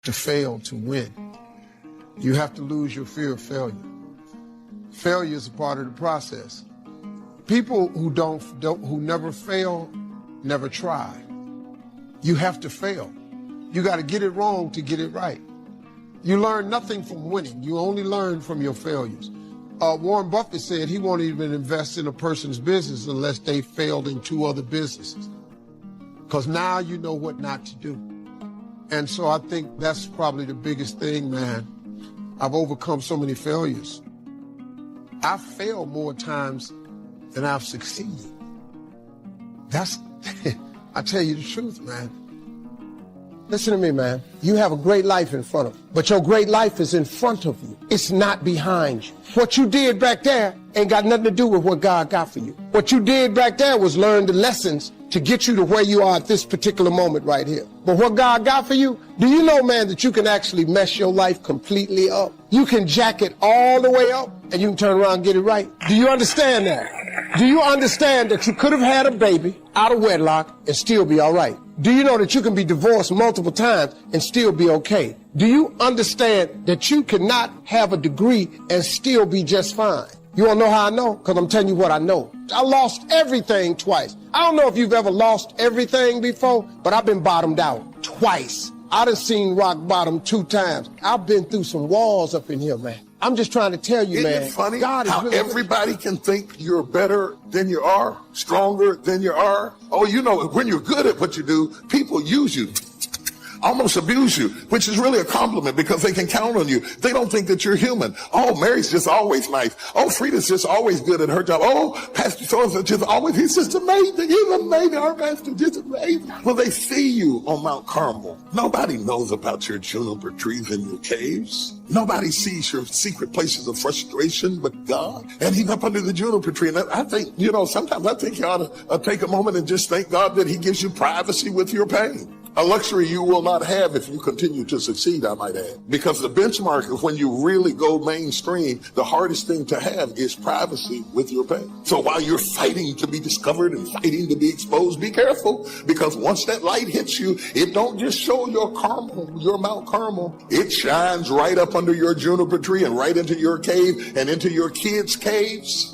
to fail to win. You have to lose your fear of failure. Failure is a part of the process. People who never fail, never try. You have to fail. You got to get it wrong to get it right. You learn nothing from winning. You only learn from your failures. Warren Buffett said he won't even invest in a person's business unless they failed in 2 other businesses. Because now you know what not to do. And so I think that's probably the biggest thing, man. I've overcome so many failures. I've failed more times than I've succeeded. That's, I tell you the truth, man. Listen to me, man. You have a great life in front of you, but your great life is in front of you. It's not behind you. What you did back there ain't got nothing to do with what God got for you. What you did back there was learn the lessons to get you to where you are at this particular moment right here. But what God got for you, do you know, man, that you can actually mess your life completely up? You can jack it all the way up and you can turn around and get it right. Do you understand that? Do you understand that you could have had a baby out of wedlock and still be all right? Do you know that you can be divorced multiple times and still be okay? Do you understand that you cannot have a degree and still be just fine? You want to know how I know? Because I'm telling you what I know. I lost everything twice. I don't know if you've ever lost everything before, but I've been bottomed out twice. I done seen rock bottom 2 times. I've been through some walls up in here, man. I'm just trying to tell you, man. Isn't it funny God is how really everybody can think you're better than you are, stronger than you are? Oh, you know, when you're good at what you do, people use you, almost abuse you, which is really a compliment because they can count on you. They don't think that you're human. Oh, Mary's just always nice. Oh, Frida's just always good at her job. Oh, Pastor so-and-so just always, he's just amazing. He's amazing. Our pastor just amazing. Well, they see you on Mount Carmel. Nobody knows about your juniper trees and your caves. Nobody sees your secret places of frustration but God. And he's up under the juniper tree. And I think, you know, sometimes I think you ought to take a moment and just thank God that he gives you privacy with your pain. A luxury you will not have if you continue to succeed, I might add. Because the benchmark of when you really go mainstream, the hardest thing to have is privacy with your pain. So while you're fighting to be discovered and fighting to be exposed, be careful. Because once that light hits you, it don't just show your Carmel, your Mount Carmel. It shines right up under your juniper tree and right into your cave and into your kids' caves.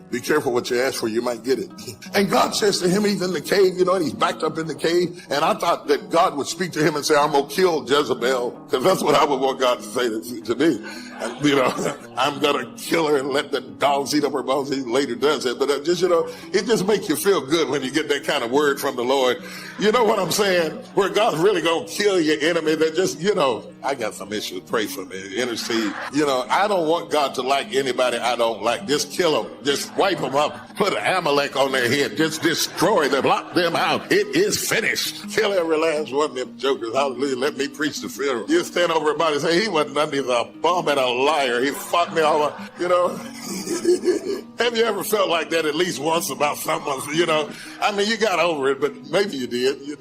Be careful what you ask for, you might get it. And God says to him, he's in the cave, you know, and he's backed up in the cave. And I thought that God would speak to him and say, I'm going to kill Jezebel, because that's what I would want God to say to me. And, you know, I'm going to kill her and let the dogs eat up her bones. He later does it. But just, you know, it just makes you feel good when you get that kind of word from the Lord. You know what I'm saying? Where God's really going to kill your enemy that just, you know, I got some issues. Pray for me. Intercede. You know, I don't want God to like anybody I don't like. Just kill them. Just wipe them up. Put an Amalek on their head. Just destroy them. Lock them out. It is finished. Kill every last one of them jokers. Hallelujah. Let me preach the funeral. You stand over everybody and say, he wasn't nothing. He's a bum and a liar. He fought me all over. You know. Have you ever felt like that at least once about someone? You know. I mean, you got over it, but maybe you did.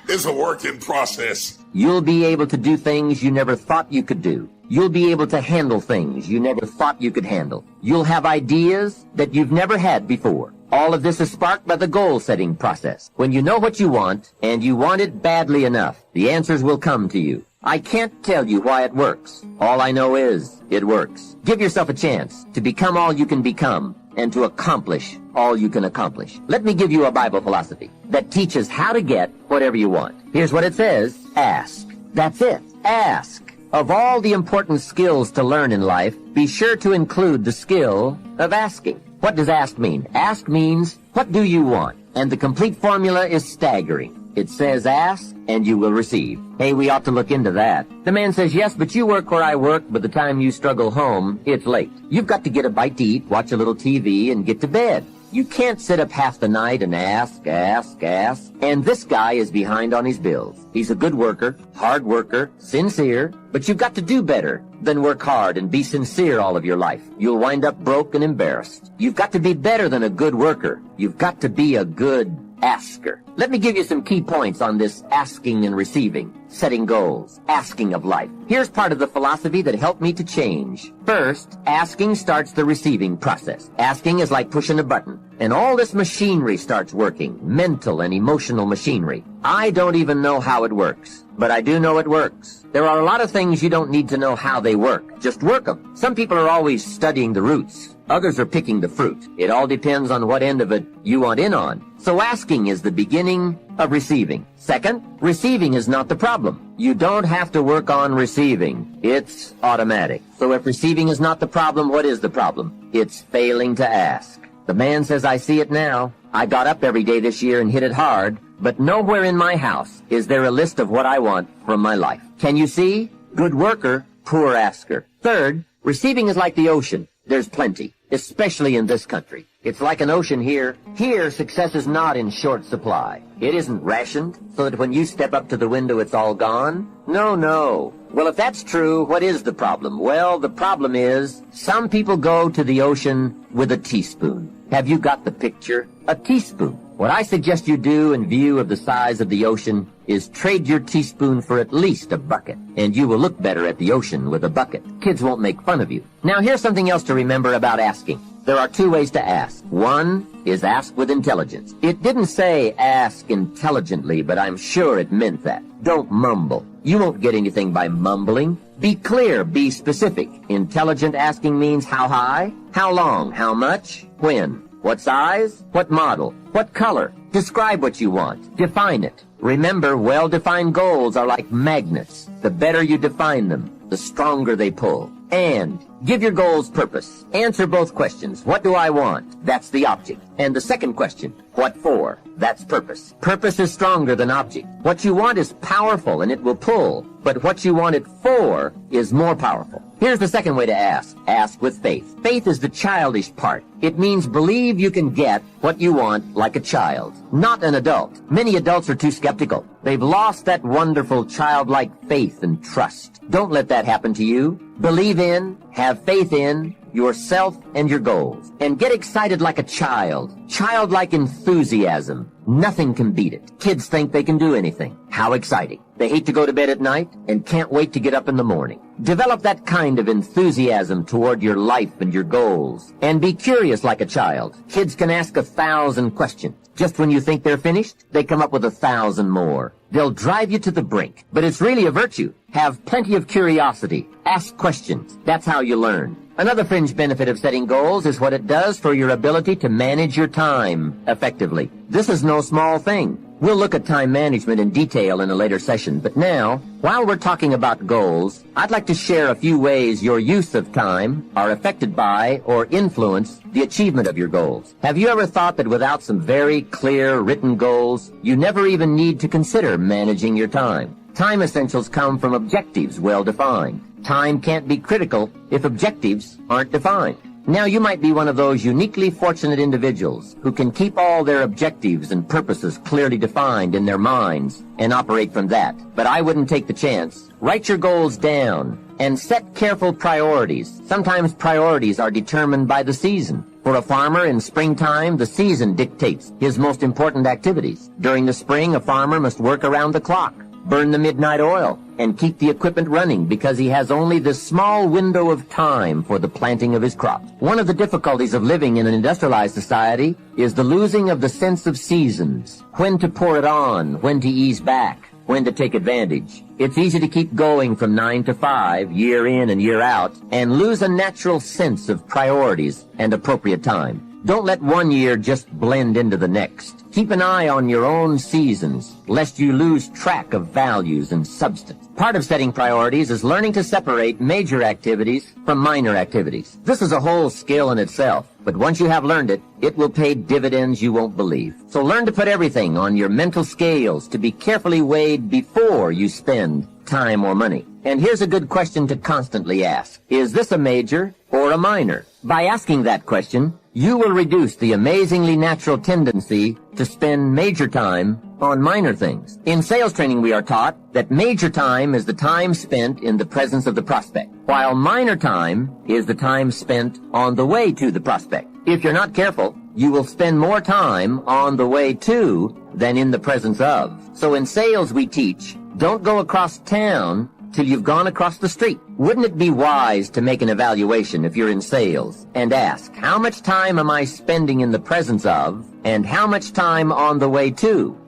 It's a working process. You'll be able to do things you never thought you could do. You'll be able to handle things you never thought you could handle. You'll have ideas that you've never had before. All of this is sparked by the goal-setting process. When you know what you want, and you want it badly enough, the answers will come to you. I can't tell you why it works. All I know is, it works. Give yourself a chance to become all you can become, and to accomplish all you can accomplish. Let me give you a Bible philosophy that teaches how to get whatever you want. Here's what it says. Ask. That's it. Ask. Of all the important skills to learn in life, be sure to include the skill of asking. What does ask mean? Ask means, what do you want? And the complete formula is staggering. It says ask, and you will receive. Hey, we ought to look into that. The man says, yes, but you work where I work. By the time you struggle home, it's late. You've got to get a bite to eat, watch a little TV, and get to bed. You can't sit up half the night and ask. And this guy is behind on his bills. He's a good worker, hard worker, sincere, but you've got to do better than work hard and be sincere all of your life. You'll wind up broke and embarrassed. You've got to be better than a good worker. You've got to be a good asker. Let me give you some key points on this asking and receiving, setting goals, asking of life. Here's part of the philosophy that helped me to change. First, asking starts the receiving process. Asking is like pushing a button. and all this machinery starts working, mental and emotional machinery. I don't even know how it works, but I do know it works. There are a lot of things you don't need to know how they work. Just work them. Some people are always studying the roots. Others are picking the fruit. It all depends on what end of it you want in on. So asking is the beginning of receiving. Second, receiving is not the problem. You don't have to work on receiving. It's automatic. So if receiving is not the problem, what is the problem? It's failing to ask. The man says, I see it now. I got up every day this year and hit it hard, but nowhere in my house is there a list of what I want from my life. Can you see? Good worker, poor asker. Third, receiving is like the ocean. There's plenty, especially in this country. It's like an ocean here. Here, success is not in short supply. It isn't rationed, so that when you step up to the window, it's all gone. No. Well, if that's true, what is the problem? Well, the problem is some people go to the ocean with a teaspoon. Have you got the picture? A teaspoon. What I suggest you do in view of the size of the ocean is trade your teaspoon for at least a bucket, and you will look better at the ocean with a bucket. Kids won't make fun of you. Now, here's something else to remember about asking. There are two ways to ask. One is ask with intelligence. It didn't say ask intelligently, but I'm sure it meant that. Don't mumble. You won't get anything by mumbling. Be clear, be specific. Intelligent asking means how high, how long, how much, when. What size? What model? What color? Describe what you want. Define it. Remember, well-defined goals are like magnets. The better you define them, the stronger they pull. And give your goals purpose. Answer both questions. What do I want? That's the object. And the second question, what for? That's purpose. Purpose is stronger than object. What you want is powerful and it will pull, but what you want it for is more powerful. Here's the second way to ask. Ask with faith. Faith is the childish part. It means believe you can get what you want like a child, not an adult. Many adults are too skeptical. They've lost that wonderful childlike faith and trust. Don't let that happen to you. Believe in, have faith in yourself and your goals. And get excited like a child. Childlike enthusiasm. Nothing can beat it. Kids think they can do anything. How exciting. They hate to go to bed at night and can't wait to get up in the morning. Develop that kind of enthusiasm toward your life and your goals. And be curious like a child. Kids can ask 1,000 questions. Just when you think they're finished, they come up with 1,000 more. They'll drive you to the brink. But it's really a virtue. Have plenty of curiosity. Ask questions. That's how you learn. Another fringe benefit of setting goals is what it does for your ability to manage your time effectively. This is no small thing. We'll look at time management in detail in a later session, but now, while we're talking about goals, I'd like to share a few ways your use of time are affected by or influence the achievement of your goals. Have you ever thought that without some very clear written goals, you never even need to consider managing your time? Time essentials come from objectives well defined. Time can't be critical if objectives aren't defined. Now you might be one of those uniquely fortunate individuals who can keep all their objectives and purposes clearly defined in their minds and operate from that. But I wouldn't take the chance. Write your goals down and set careful priorities. Sometimes priorities are determined by the season. For a farmer in springtime, the season dictates his most important activities. During the spring, a farmer must work around the clock, burn the midnight oil, and keep the equipment running because he has only this small window of time for the planting of his crops. One of the difficulties of living in an industrialized society is the losing of the sense of seasons. When to pour it on, when to ease back, when to take advantage. It's easy to keep going from 9 to 5, year in and year out, and lose a natural sense of priorities and appropriate time. Don't let one year just blend into the next. Keep an eye on your own seasons, lest you lose track of values and substance. Part of setting priorities is learning to separate major activities from minor activities. This is a whole skill in itself, but once you have learned it, it will pay dividends you won't believe. So learn to put everything on your mental scales to be carefully weighed before you spend time or money. And here's a good question to constantly ask. Is this a major or a minor? By asking that question, you will reduce the amazingly natural tendency to spend major time on minor things. In sales training, we are taught that major time is the time spent in the presence of the prospect, while minor time is the time spent on the way to the prospect. If you're not careful, you will spend more time on the way to than in the presence of. So in sales, we teach, don't go across town till you've gone across the street. Wouldn't it be wise to make an evaluation if you're in sales and ask, how much time am I spending in the presence of, and how much time on the way to?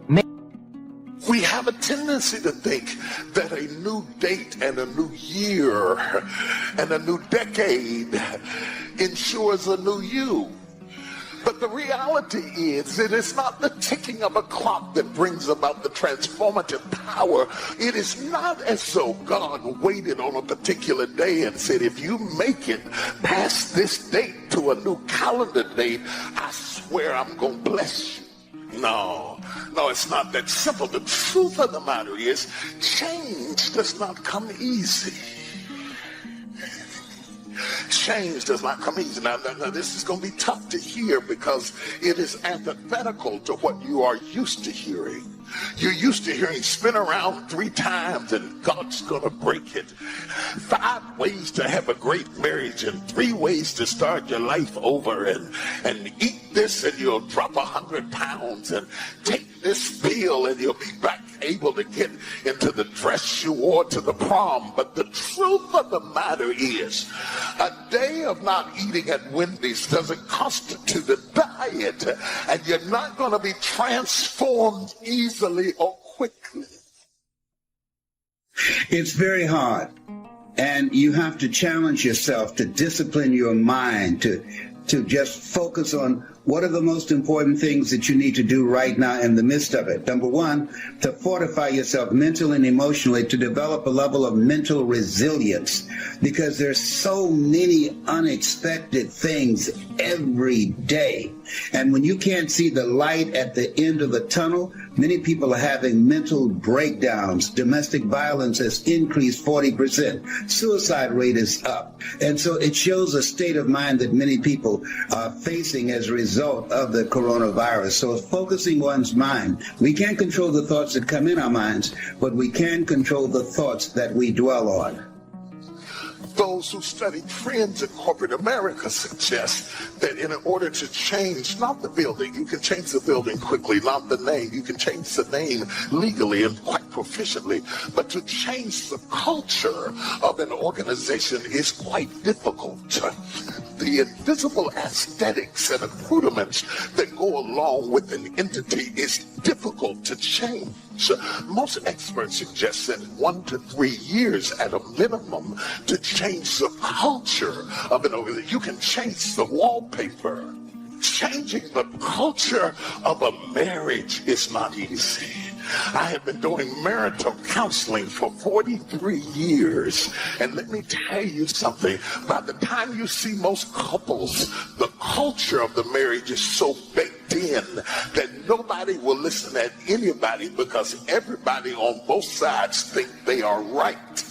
We have a tendency to think that a new date and a new year and a new decade ensures a new you. But the reality is that it's not the ticking of a clock that brings about the transformative power. It is not as though God waited on a particular day and said, if you make it past this date to a new calendar date, I swear I'm going to bless you. No, it's not that simple. The truth of the matter is, change does not come easy. Change does not come easy. Now, this is going to be tough to hear because it is antithetical to what you are used to hearing. You're used to hearing spin around 3 times and God's going to break it. 5 ways to have a great marriage and 3 ways to start your life over, and eat this and you'll drop 100 pounds, and take this pill and you'll be back able to get into the dress you wore to the prom. But the truth of the matter is, a day of not eating at Wendy's doesn't constitute a diet, and you're not going to be transformed easily or quickly. It's very hard, and you have to challenge yourself to discipline your mind, to just focus on what are the most important things that you need to do right now in the midst of it. Number 1, to fortify yourself mentally and emotionally, to develop a level of mental resilience, because there's so many unexpected things every day. And when you can't see the light at the end of the tunnel, many people are having mental breakdowns. Domestic violence has increased 40%. Suicide rate is up. And so it shows a state of mind that many people are facing as a result of the coronavirus. So focusing one's mind. We can't control the thoughts that come in our minds, but we can control the thoughts that we dwell on. Those who study trends in corporate America suggest that in order to change, not the building, you can change the building quickly, not the name, you can change the name legally and quite proficiently, but to change the culture of an organization is quite difficult. The invisible aesthetics and accoutrements that go along with an entity is difficult to change. Most experts suggest that 1 to 3 years at a minimum to change the culture of an organization. You can change the wallpaper. Changing the culture of a marriage is not easy. I have been doing marital counseling for 43 years, and let me tell you something. By the time you see most couples, the culture of the marriage is so baked in that nobody will listen at anybody because everybody on both sides think they are right.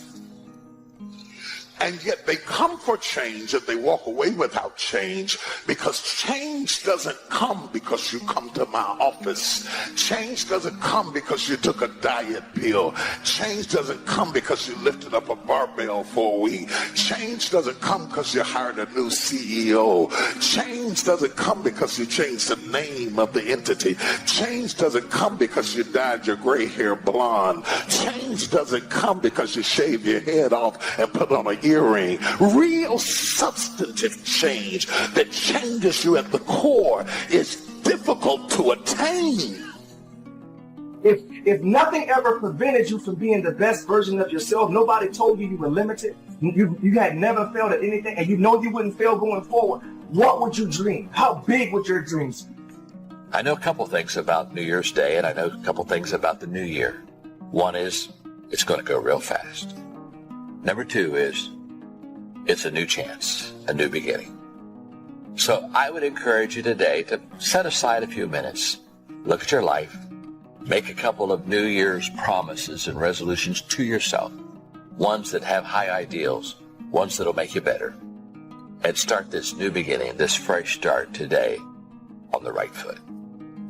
And yet they come for change and they walk away without change, because change doesn't come because you come to my office. Change doesn't come because you took a diet pill. Change doesn't come because you lifted up a barbell for a week. Change doesn't come because you hired a new CEO. Change doesn't come because you changed the name of the entity. Change doesn't come because you dyed your gray hair blonde. Change doesn't come because you shave your head off and put on a earring. Real substantive change that changes you at the core is difficult to attain. If nothing ever prevented you from being the best version of yourself, nobody told you you were limited, you had never failed at anything, and you know you wouldn't fail going forward, what would you dream? How big would your dreams be? I know a couple things about New Year's Day, and I know a couple things about the new year. One is it's going to go real fast. Number 2 is it's a new chance, a new beginning. So I would encourage you today to set aside a few minutes, look at your life, make a couple of New Year's promises and resolutions to yourself, ones that have high ideals, ones that'll make you better, and start this new beginning, this fresh start today on the right foot.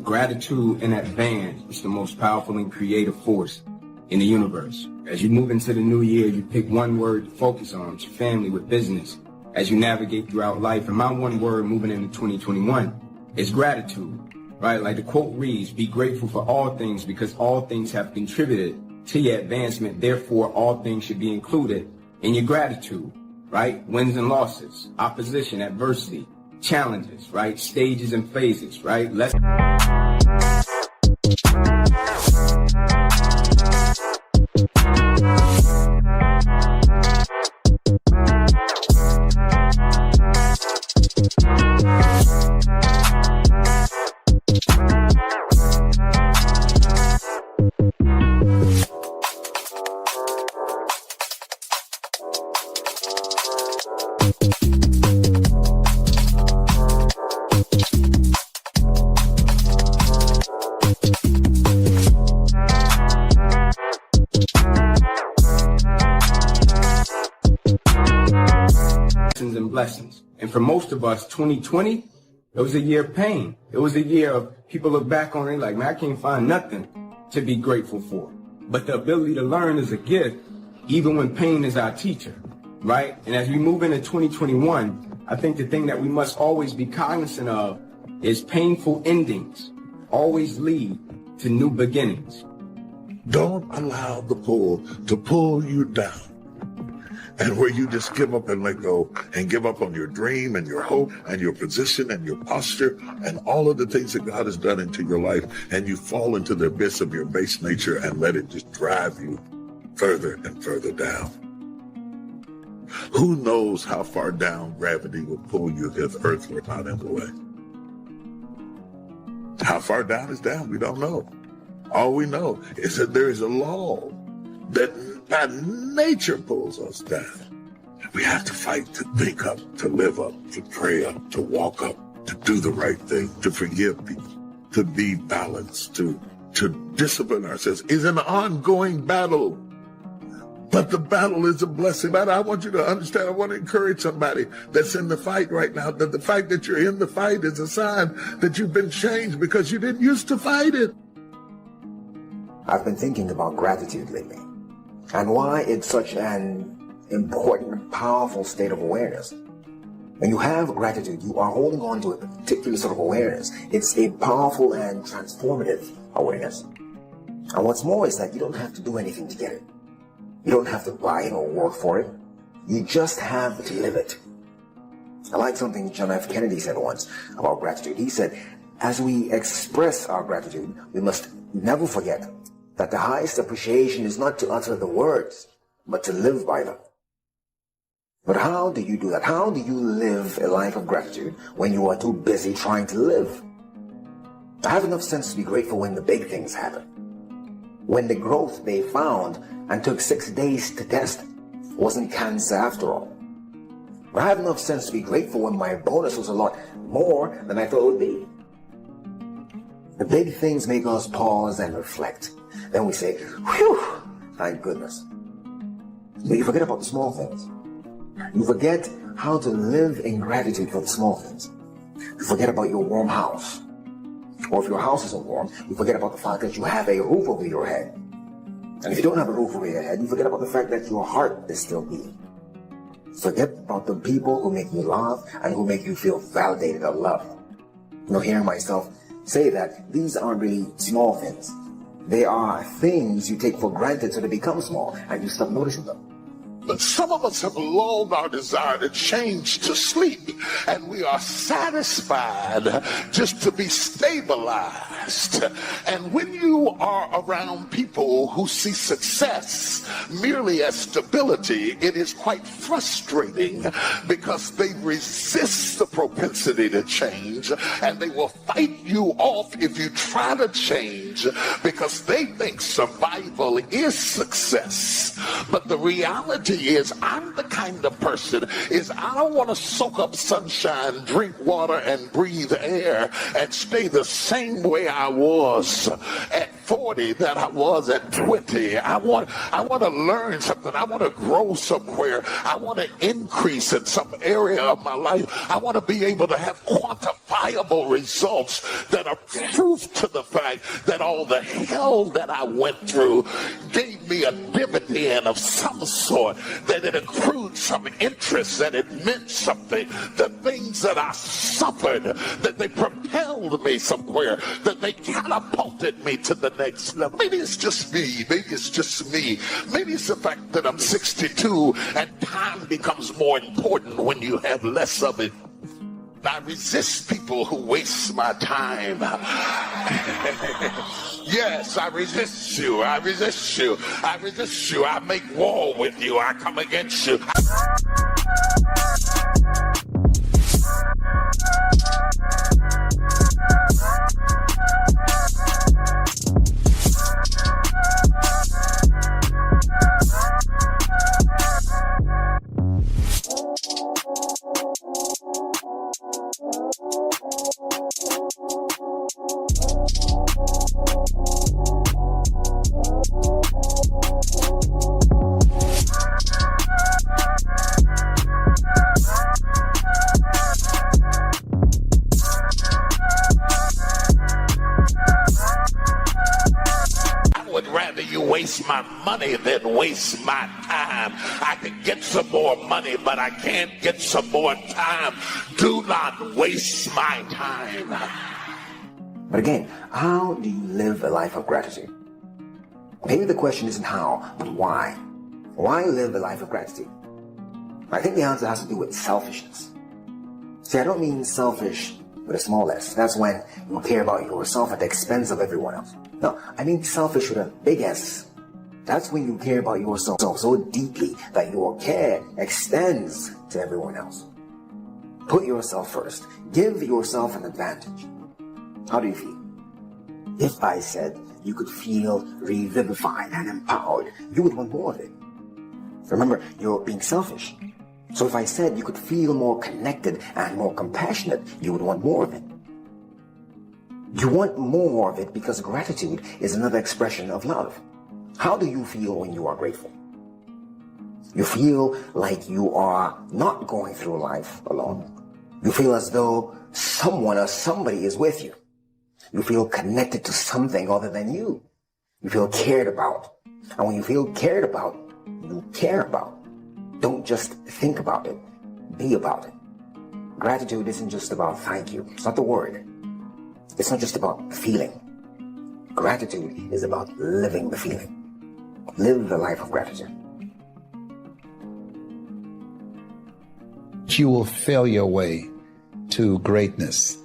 Gratitude in advance is the most powerful and creative force in the universe. As you move into the new year, you pick one word to focus on, with your family, with business, as you navigate throughout life. And my one word moving into 2021 is gratitude, right? Like the quote reads, be grateful for all things because all things have contributed to your advancement. Therefore, all things should be included in your gratitude, right? Wins and losses, opposition, adversity, challenges, right? Stages and phases, right? And blessings. And for most of us, 2020, it was a year of pain. It was a year of people look back on it like, man, I can't find nothing to be grateful for. But the ability to learn is a gift, even when pain is our teacher, right? And as we move into 2021, I think the thing that we must always be cognizant of is painful endings always lead to new beginnings. Don't allow the pull to pull you down. And where you just give up and let go and give up on your dream and your hope and your position and your posture and all of the things that God has done into your life, and you fall into the abyss of your base nature and let it just drive you further and further down. Who knows how far down gravity will pull you if Earth were not in the way? How far down is down? We don't know. All we know is that there is a law that by nature pulls us down. We have to fight to think up, to live up, to pray up, to walk up, to do the right thing, to forgive people, to be balanced, to discipline ourselves. It's an ongoing battle. But the battle is a blessing. I want you to understand, I want to encourage somebody that's in the fight right now, that the fact that you're in the fight is a sign that you've been changed because you didn't used to fight it. I've been thinking about gratitude lately and why it's such an important, powerful state of awareness. When you have gratitude, you are holding on to a particular sort of awareness. It's a powerful and transformative awareness. And what's more is that you don't have to do anything to get it. You don't have to buy it or work for it. You just have to live it. I like something John F. Kennedy said once about gratitude. He said, as we express our gratitude, we must never forget that the highest appreciation is not to utter the words, but to live by them. But how do you do that? How do you live a life of gratitude when you are too busy trying to live? I have enough sense to be grateful when the big things happen. When the growth they found and took 6 days to test wasn't cancer after all. I have enough sense to be grateful when my bonus was a lot more than I thought it would be. The big things make us pause and reflect. Then we say, whew, thank goodness. But you forget about the small things. You forget how to live in gratitude for the small things. You forget about your warm house. Or if your house isn't warm, you forget about the fact that you have a roof over your head. And if you don't have a roof over your head, you forget about the fact that your heart is still beating. Forget about the people who make you laugh and who make you feel validated or loved. You know, hearing myself say that these aren't really small things. They are things you take for granted so they become small and you stop noticing them. But some of us have lulled our desire to change to sleep, and we are satisfied just to be stabilized. And when you are around people who see success merely as stability, it is quite frustrating because they resist the propensity to change, and they will fight you off if you try to change because they think survival is success. But the reality is I'm the kind of person is I don't want to soak up sunshine, drink water, and breathe air and stay the same way I was at 40 that I was at 20. I want to learn something. I want to grow somewhere. I want to increase in some area of my life. I want to be able to have quantifiable results that are proof to the fact that all the hell that I went through gave me a dividend of some sort, that it accrued some interest, that it meant something. The things that I suffered, that they propelled me somewhere, that they catapulted me to the next level. Maybe it's just me. Maybe it's just me. Maybe it's the fact that I'm 62 and time becomes more important when you have less of it. I resist people who waste my time. Yes, I resist you. I resist you. I resist you. I make war with you. I come against you. Waste my money than waste my time. I can get some more money, but I can't get some more time. Do not waste my time. But again, how do you live a life of gratitude? Maybe the question isn't how, but why? Why live a life of gratitude? I think the answer has to do with selfishness. See, I don't mean selfish with a small s. That's when you care about yourself at the expense of everyone else. No, I mean selfish with a big S. That's when you care about yourself so deeply that your care extends to everyone else. Put yourself first. Give yourself an advantage. How do you feel? If I said you could feel revivified and empowered, you would want more of it. Remember, you're being selfish. So if I said you could feel more connected and more compassionate, you would want more of it. You want more of it because gratitude is another expression of love. How do you feel when you are grateful? You feel like you are not going through life alone. You feel as though someone or somebody is with you. You feel connected to something other than you. You feel cared about. And when you feel cared about, you care about. Don't just think about it. Be about it. Gratitude isn't just about thank you. It's not the word. It's not just about feeling. Gratitude is about living the feeling. Live the life of gratitude. You will fail your way to greatness.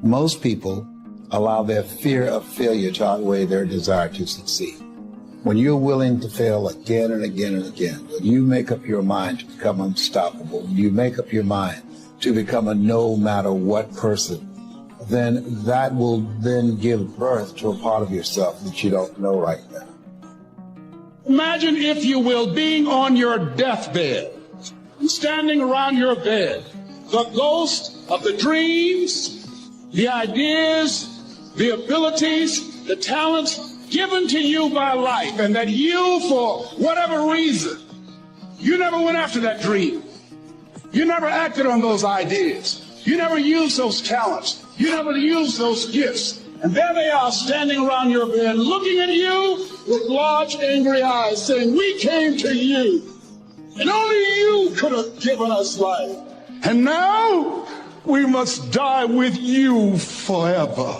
Most people allow their fear of failure to outweigh their desire to succeed. When you're willing to fail again and again and again, when you make up your mind to become unstoppable, when you make up your mind to become a no matter what person, then that will then give birth to a part of yourself that you don't know right now. Imagine, if you will, being on your deathbed, standing around your bed, the ghost of the dreams, the ideas, the abilities, the talents given to you by life, and that you, for whatever reason, you never went after that dream. You never acted on those ideas. You never used those talents. You never used those gifts. And there they are standing around your bed looking at you with large angry eyes saying, we came to you and only you could have given us life. And now we must die with you forever.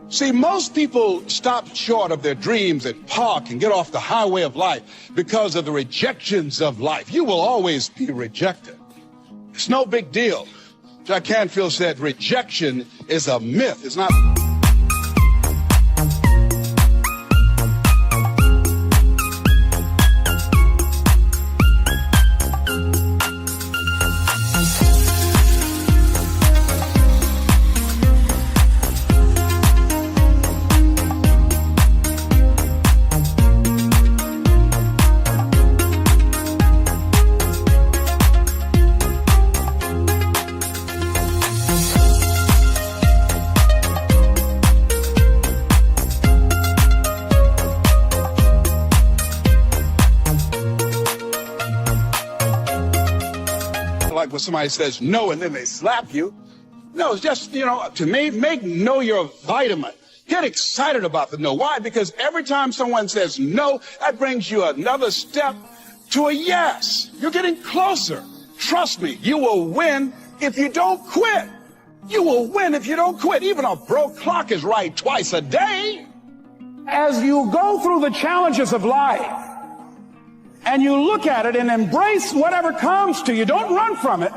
See, most people stop short of their dreams and park and get off the highway of life because of the rejections of life. You will always be rejected. It's no big deal. Jack Canfield said rejection is a myth. It's not. When somebody says no and then they slap you. No, it's just, to me, know your vitamin. Get excited about the no. Why? Because every time someone says no, that brings you another step to a yes. You're getting closer. Trust me, you will win if you don't quit. You will win if you don't quit. Even a broke clock is right twice a day. As you go through the challenges of life and you look at it and embrace whatever comes to you, don't run from it.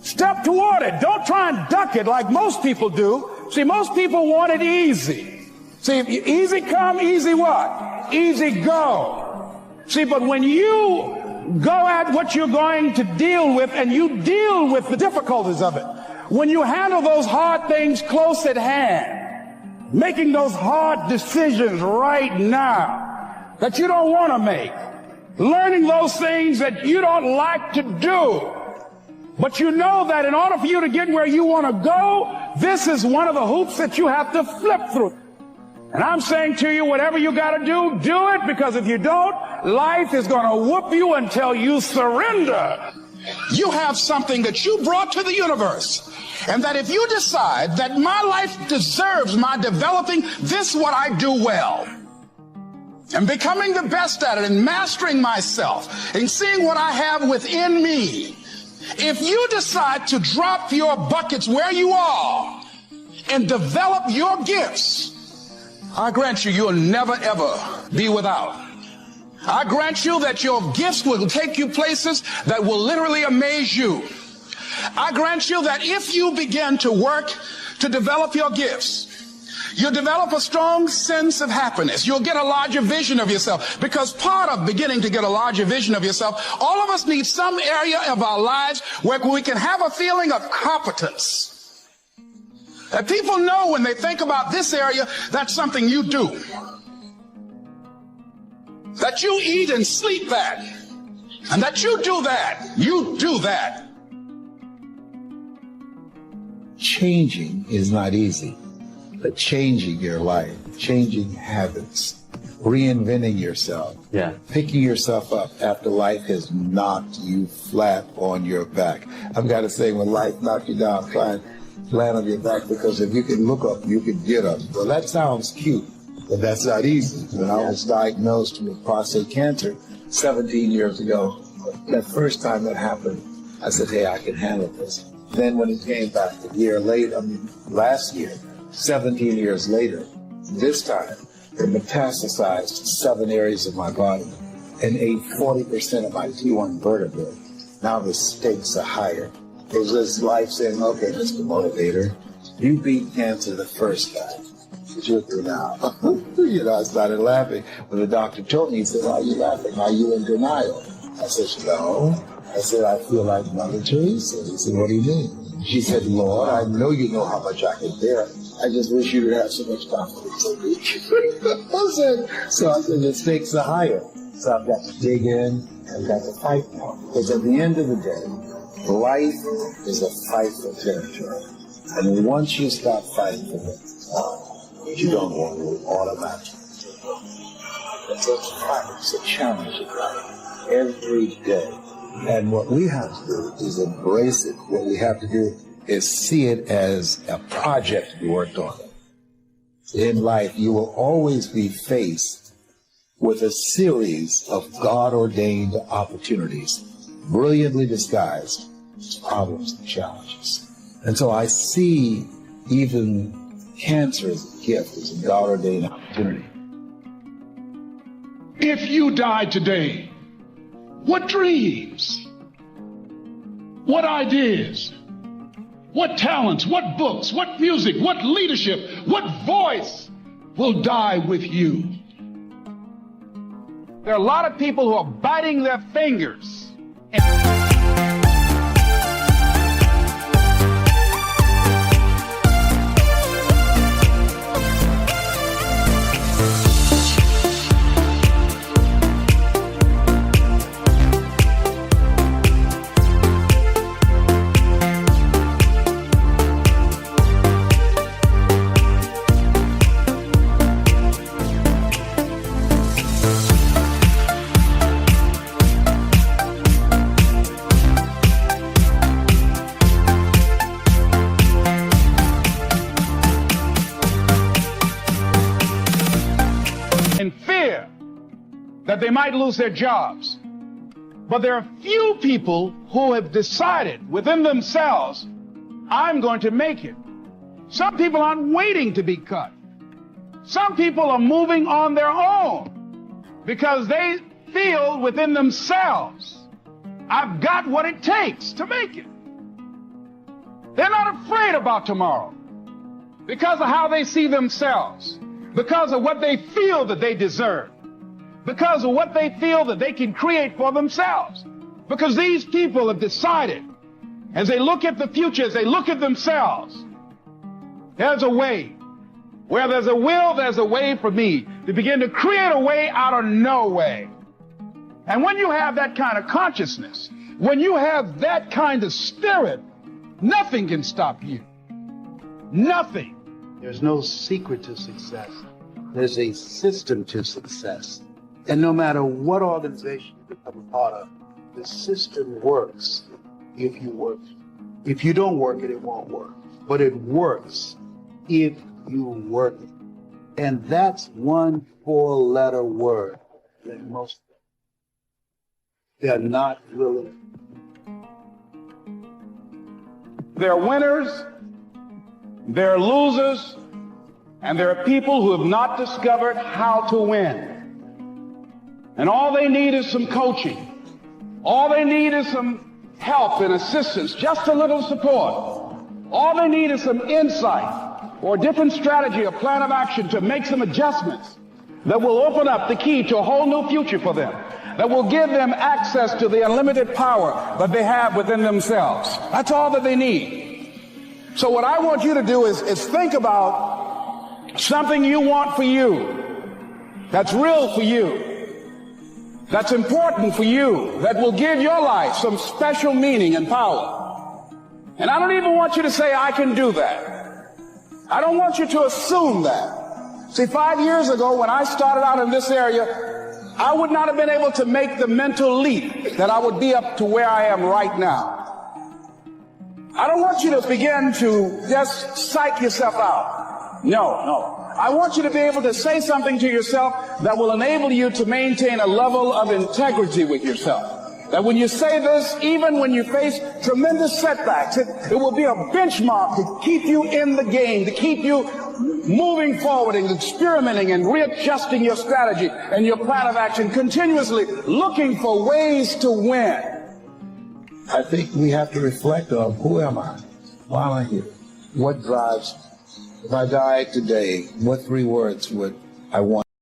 Step toward it. Don't try and duck it like most people do. See, most people want it easy. See, easy come, easy what? Easy go. See, but when you go at what you're going to deal with and you deal with the difficulties of it, when you handle those hard things close at hand, making those hard decisions right now that you don't want to make, learning those things that you don't like to do, but you know that in order for you to get where you want to go, this is one of the hoops that you have to flip through. And I'm saying to you, whatever you got to do, do it, because if you don't, life is going to whoop you until you surrender. You have something that you brought to the universe, and that if you decide that my life deserves my developing this what I do well, and becoming the best at it, and mastering myself, and seeing what I have within me, if you decide to drop your buckets where you are and develop your gifts, I grant you, you'll never ever be without. I grant you that your gifts will take you places that will literally amaze you. I grant you that if you begin to work to develop your gifts, you'll develop a strong sense of happiness. You'll get a larger vision of yourself, because part of beginning to get a larger vision of yourself, all of us need some area of our lives where we can have a feeling of competence. That people know when they think about this area, that's something you do. That you eat and sleep that. And that you do that. You do that. Changing is not easy, but changing your life, changing habits, reinventing yourself, picking yourself up after life has knocked you flat on your back. I've got to say, when life knocks you down, try and land on your back, because if you can look up, you can get up. Well, that sounds cute, but that's not easy. When I was diagnosed with prostate cancer 17 years ago, that first time that happened, I said, hey, I can handle this. Then when it came back a year later, last year, 17 years later, this time, it metastasized to 7 areas of my body and ate 40% of my T1 vertebrae. Now the stakes are higher. It was just life saying, okay, Mr. Motivator, you beat cancer the first time. What you do now? I started laughing. When the doctor told me, he said, why are you laughing? Are you in denial? I said, no. I said, I feel like Mother Teresa. He said, what do you mean? She said, Lord, I know you know how much I can bear. I just wish you would have so much confidence in me. So I said, the stakes are higher. So I've got to dig in and I've got to fight now. Because at the end of the day, life is a fight for territory. And once you stop fighting for it, you don't want to automatically. It's a fight, it's a challenge in life every day. And what we have to do is embrace it. What we have to do is see it as a project we worked on. In life, you will always be faced with a series of God-ordained opportunities, brilliantly disguised as problems and challenges. And so I see even cancer as a gift, as a God-ordained opportunity. If you died today, what dreams, what ideas, what talents, what books, what music, what leadership, what voice will die with you? There are a lot of people who are biting their fingers. That they might lose their jobs. But there are few people who have decided within themselves, I'm going to make it. Some people aren't waiting to be cut. Some people are moving on their own because they feel within themselves, I've got what it takes to make it. They're not afraid about tomorrow because of how they see themselves, because of what they feel that they deserve, because of what they feel that they can create for themselves. Because these people have decided, as they look at the future, as they look at themselves, there's a way. Where there's a will, there's a way for me to begin to create a way out of no way. And when you have that kind of consciousness, when you have that kind of spirit, nothing can stop you. Nothing. There's no secret to success. There's a system to success. And no matter what organization you become a part of, the system works if you work. If you don't work it, it won't work. But it works if you work it. And that's one 4-letter word that most they're not willing. There are winners, there are losers, and there are people who have not discovered how to win. And all they need is some coaching. All they need is some help and assistance, just a little support. All they need is some insight or a different strategy, a plan of action to make some adjustments that will open up the key to a whole new future for them, that will give them access to the unlimited power that they have within themselves. That's all that they need. So what I want you to do is think about something you want for you, that's real for you, that's important for you, that will give your life some special meaning and power. And I don't even want you to say, I can do that. I don't want you to assume that. See, 5 years ago when I started out in this area, I would not have been able to make the mental leap that I would be up to where I am right now. I don't want you to begin to just psych yourself out. No. I want you to be able to say something to yourself that will enable you to maintain a level of integrity with yourself. That when you say this, even when you face tremendous setbacks, it will be a benchmark to keep you in the game, to keep you moving forward and experimenting and readjusting your strategy and your plan of action, continuously looking for ways to win. I think we have to reflect on who am I? Why am I here? What drives me? If I died today, what 3 words would I want?